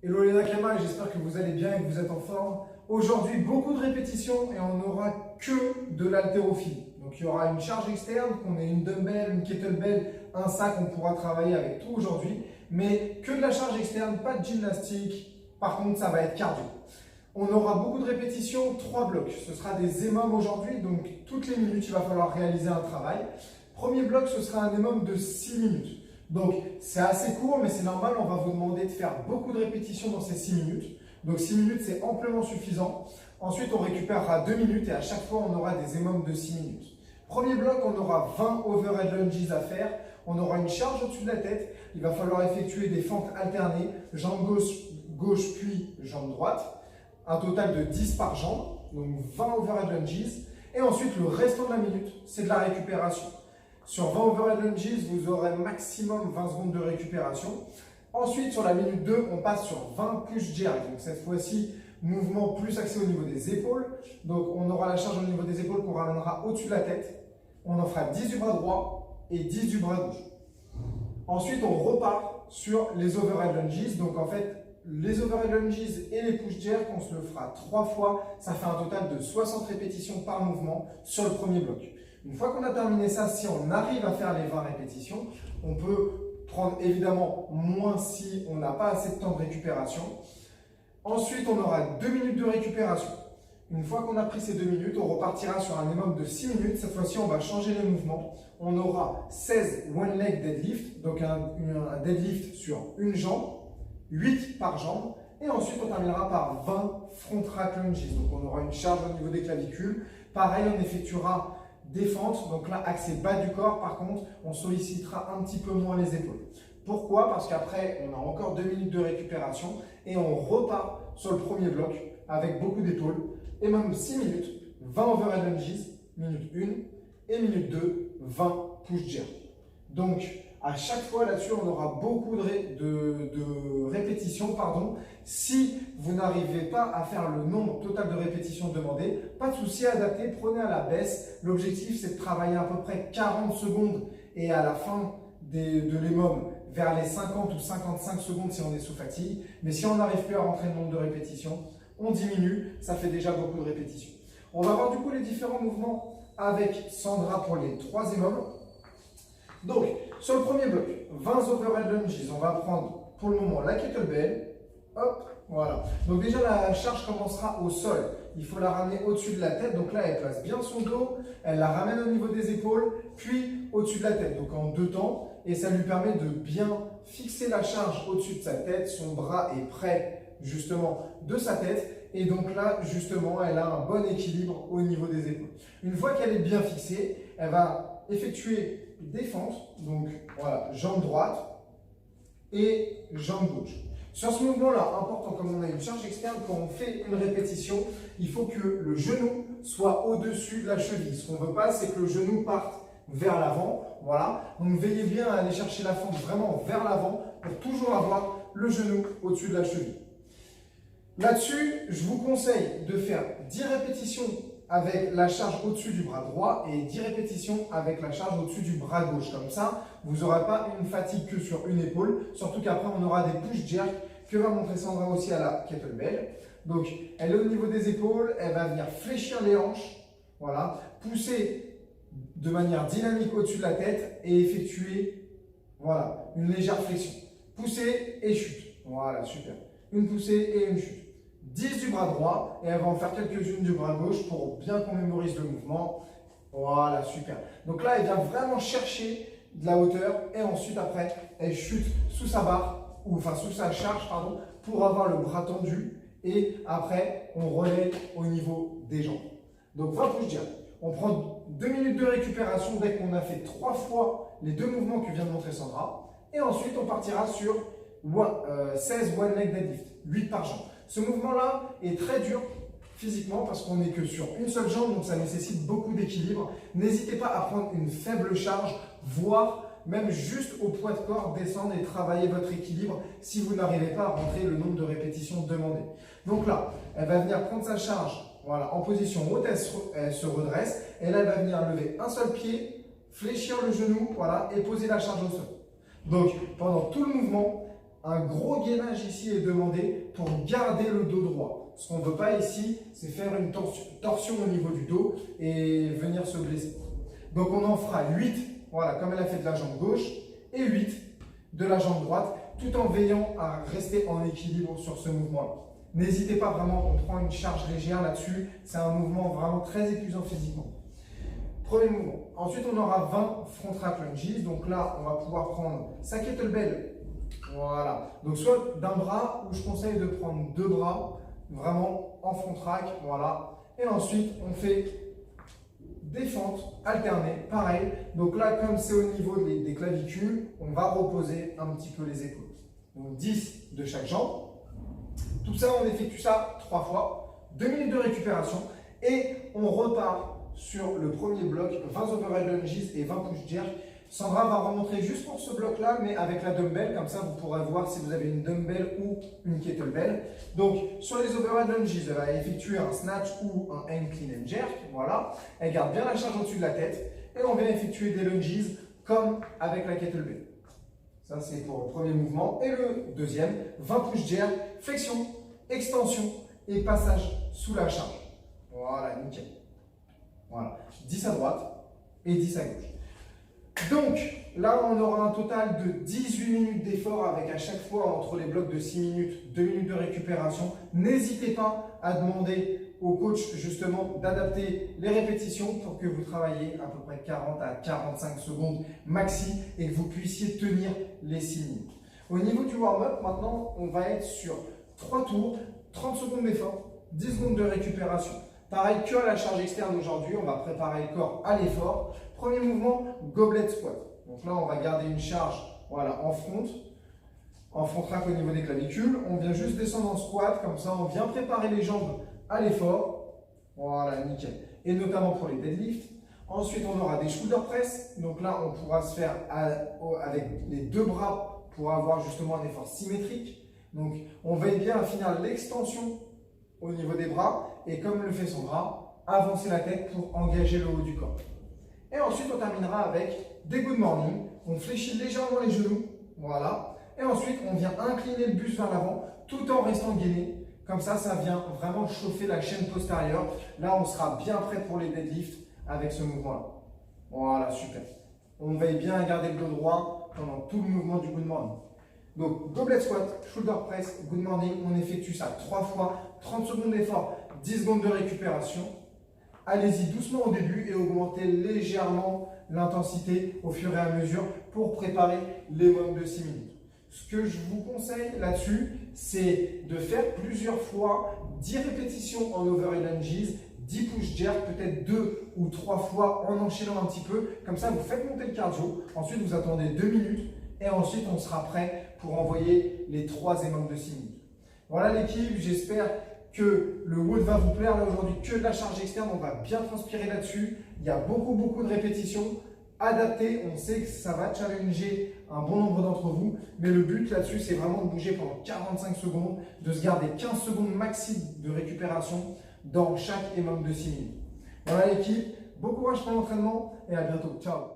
Hello les Nakama, j'espère que vous allez bien et que vous êtes en forme. Aujourd'hui, beaucoup de répétitions et on n'aura que de l'haltérophilie. Donc il y aura une charge externe, qu'on ait une dumbbell, une kettlebell, un sac, on pourra travailler avec tout aujourd'hui. Mais que de la charge externe, pas de gymnastique. Par contre, ça va être cardio. On aura beaucoup de répétitions, 3 blocs. Ce sera des EMOM aujourd'hui, donc toutes les minutes, il va falloir réaliser un travail. Premier bloc, ce sera un EMOM de 6 minutes. Donc, c'est assez court, mais c'est normal, on va vous demander de faire beaucoup de répétitions dans ces 6 minutes. Donc, 6 minutes, c'est amplement suffisant. Ensuite, on récupérera 2 minutes et à chaque fois, on aura des EMOM de 6 minutes. Premier bloc, on aura 20 overhead lunges à faire. On aura une charge au-dessus de la tête. Il va falloir effectuer des fentes alternées, jambe gauche puis jambe droite. Un total de 10 par jambe, donc 20 overhead lunges. Et ensuite, le restant de la minute, c'est de la récupération. Sur 20 overhead lunges, vous aurez maximum 20 secondes de récupération. Ensuite, sur la minute 2, on passe sur 20 push jerk. Donc cette fois-ci, mouvement plus axé au niveau des épaules. Donc on aura la charge au niveau des épaules qu'on ramènera au-dessus de la tête. On en fera 10 du bras droit et 10 du bras gauche. Ensuite, on repart sur les overhead lunges. Donc en fait, les overhead lunges et les push jerk, on se le fera 3 fois. Ça fait un total de 60 répétitions par mouvement sur le premier bloc. Une fois qu'on a terminé ça, si on arrive à faire les 20 répétitions, on peut prendre évidemment moins si on n'a pas assez de temps de récupération. Ensuite, on aura 2 minutes de récupération. Une fois qu'on a pris ces 2 minutes, on repartira sur un minimum de 6 minutes. Cette fois-ci, on va changer les mouvements. On aura 16 one leg deadlift, donc un deadlift sur une jambe, 8 par jambe. Et ensuite, on terminera par 20 front rack lunges. Donc, on aura une charge au niveau des clavicules. Pareil, on effectuera des fentes, donc là, accès bas du corps. Par contre, on sollicitera un petit peu moins les épaules. Pourquoi? Parce qu'après, on a encore 2 minutes de récupération et on repart sur le premier bloc avec beaucoup d'épaules et même 6 minutes, 20 overhead lunges, minute 1 et minute 2, 20 push jerk. Donc, à chaque fois là-dessus, on aura beaucoup de répétitions. Si vous n'arrivez pas à faire le nombre total de répétitions demandées, pas de souci, adaptez, prenez à la baisse. L'objectif, c'est de travailler à peu près 40 secondes et à la fin de l'EMOM, vers les 50 ou 55 secondes si on est sous fatigue. Mais si on n'arrive plus à rentrer le nombre de répétitions, on diminue, ça fait déjà beaucoup de répétitions. On va voir du coup les différents mouvements avec Sandra pour les 3 EMOM. Donc, sur le premier bloc, 20 overhead lunges, on va prendre pour le moment la kettlebell. Hop, voilà. Donc déjà, la charge commencera au sol. Il faut la ramener au-dessus de la tête. Donc là, elle place bien son dos, elle la ramène au niveau des épaules, puis au-dessus de la tête. Donc en 2 temps, et ça lui permet de bien fixer la charge au-dessus de sa tête. Son bras est près, justement, de sa tête. Et donc là, justement, elle a un bon équilibre au niveau des épaules. Une fois qu'elle est bien fixée, elle va effectuer des fentes, donc voilà, jambe droite et jambe gauche. Sur ce mouvement-là, important, comme on a une charge externe, quand on fait une répétition, il faut que le genou soit au-dessus de la cheville. Ce qu'on ne veut pas, c'est que le genou parte vers l'avant. Voilà. Donc veillez bien à aller chercher la fente vraiment vers l'avant pour toujours avoir le genou au-dessus de la cheville. Là-dessus, je vous conseille de faire 10 répétitions avec la charge au-dessus du bras droit et 10 répétitions avec la charge au-dessus du bras gauche. Comme ça, vous n'aurez pas une fatigue que sur une épaule. Surtout qu'après, on aura des push jerk que va montrer Sandra aussi à la kettlebell. Donc, elle est au niveau des épaules. Elle va venir fléchir les hanches. Voilà. Pousser de manière dynamique au-dessus de la tête et effectuer voilà, une légère flexion. Pousser et chute. Voilà, super. Une poussée et une chute. 10 du bras droit et elle va en faire quelques-unes du bras gauche pour bien qu'on mémorise le mouvement. Voilà, super. Donc là, elle vient vraiment chercher de la hauteur et ensuite, après, elle chute sous sa barre, ou enfin sous sa charge, pardon, pour avoir le bras tendu. Et après, on relaie au niveau des jambes. Donc, 20 push jerk. On prend 2 minutes de récupération dès qu'on a fait 3 fois les 2 mouvements que vient de montrer Sandra. Et ensuite, on partira sur 16 one leg deadlift, 8 par jambe. Ce mouvement-là est très dur physiquement parce qu'on n'est que sur une seule jambe, donc ça nécessite beaucoup d'équilibre. N'hésitez pas à prendre une faible charge, voire même juste au poids de corps, descendre et travailler votre équilibre si vous n'arrivez pas à rentrer le nombre de répétitions demandées. Donc là, elle va venir prendre sa charge voilà, en position haute, elle se redresse et là, elle va venir lever un seul pied, fléchir le genou voilà, et poser la charge au sol. Donc, pendant tout le mouvement, un gros gainage ici est demandé pour garder le dos droit. Ce qu'on ne veut pas ici, c'est faire une torsion au niveau du dos et venir se blesser. Donc on en fera 8, voilà, comme elle a fait de la jambe gauche, et 8 de la jambe droite, tout en veillant à rester en équilibre sur ce mouvement-là. N'hésitez pas vraiment, on prend une charge légère là-dessus, c'est un mouvement vraiment très épuisant physiquement. Premier mouvement. Ensuite, on aura 20 front rack lunges. Donc là, on va pouvoir prendre sa kettlebell. Voilà. Donc soit d'un bras, ou je conseille de prendre 2 bras, vraiment en front rack. Voilà. Et ensuite, on fait des fentes alternées. Pareil. Donc là, comme c'est au niveau des clavicules, on va reposer un petit peu les épaules. Donc 10 de chaque jambe. Tout ça, on effectue ça 3 fois. 2 minutes de récupération. Et on repart sur le premier bloc, 20 overhead lunges et 20 push jerk. Sandra va remontrer juste pour ce bloc-là, mais avec la dumbbell, comme ça vous pourrez voir si vous avez une dumbbell ou une kettlebell. Donc sur les overhead lunges, elle va effectuer un snatch ou un hang clean and jerk. Voilà, elle garde bien la charge au-dessus de la tête et on vient effectuer des lunges comme avec la kettlebell. Ça c'est pour le premier mouvement. Et le deuxième, 20 push jerk, flexion, extension et passage sous la charge. Voilà, nickel. Voilà, 10 à droite et 10 à gauche. Donc, là, on aura un total de 18 minutes d'effort avec à chaque fois entre les blocs de 6 minutes, 2 minutes de récupération. N'hésitez pas à demander au coach justement d'adapter les répétitions pour que vous travaillez à peu près 40 à 45 secondes maxi et que vous puissiez tenir les 6 minutes. Au niveau du warm-up, maintenant, on va être sur 3 tours, 30 secondes d'effort, 10 secondes de récupération. Pareil que à la charge externe aujourd'hui, on va préparer le corps à l'effort. Premier mouvement, goblet squat. Donc là, on va garder une charge voilà, en front rack au niveau des clavicules. On vient juste descendre en squat, comme ça on vient préparer les jambes à l'effort. Voilà, nickel. Et notamment pour les deadlifts. Ensuite, on aura des shoulder press. Donc là, on pourra se faire avec les 2 bras pour avoir justement un effort symétrique. Donc, on veille bien à finir l'extension au niveau des bras et comme le fait son bras, avancer la tête pour engager le haut du corps. Et ensuite, on terminera avec des good morning. On fléchit légèrement les genoux, voilà. Et ensuite, on vient incliner le buste vers l'avant tout en restant gainé. Comme ça, ça vient vraiment chauffer la chaîne postérieure. Là, on sera bien prêt pour les deadlifts avec ce mouvement-là. Voilà, super. On veille bien à garder le dos droit pendant tout le mouvement du good morning. Donc, goblet squat, shoulder press, good morning, on effectue ça 3 fois, 30 secondes d'effort, 10 secondes de récupération. Allez-y doucement au début et augmentez légèrement l'intensité au fur et à mesure pour préparer les moments de 6 minutes. Ce que je vous conseille là-dessus, c'est de faire plusieurs fois 10 répétitions en overhead lunges, 10 push jerk, peut-être 2 ou 3 fois en enchaînant un petit peu. Comme ça, vous faites monter le cardio. Ensuite, vous attendez 2 minutes. Et ensuite, on sera prêt pour envoyer les 3 énormes de 6 minutes. Voilà l'équipe, j'espère que le WOD va vous plaire. Là aujourd'hui, que de la charge externe, on va bien transpirer là-dessus. Il y a beaucoup de répétitions adaptées. On sait que ça va challenger un bon nombre d'entre vous. Mais le but là-dessus, c'est vraiment de bouger pendant 45 secondes, de se garder 15 secondes maxi de récupération dans chaque énorme de 6 minutes. Voilà l'équipe, bon courage pour l'entraînement et à bientôt. Ciao.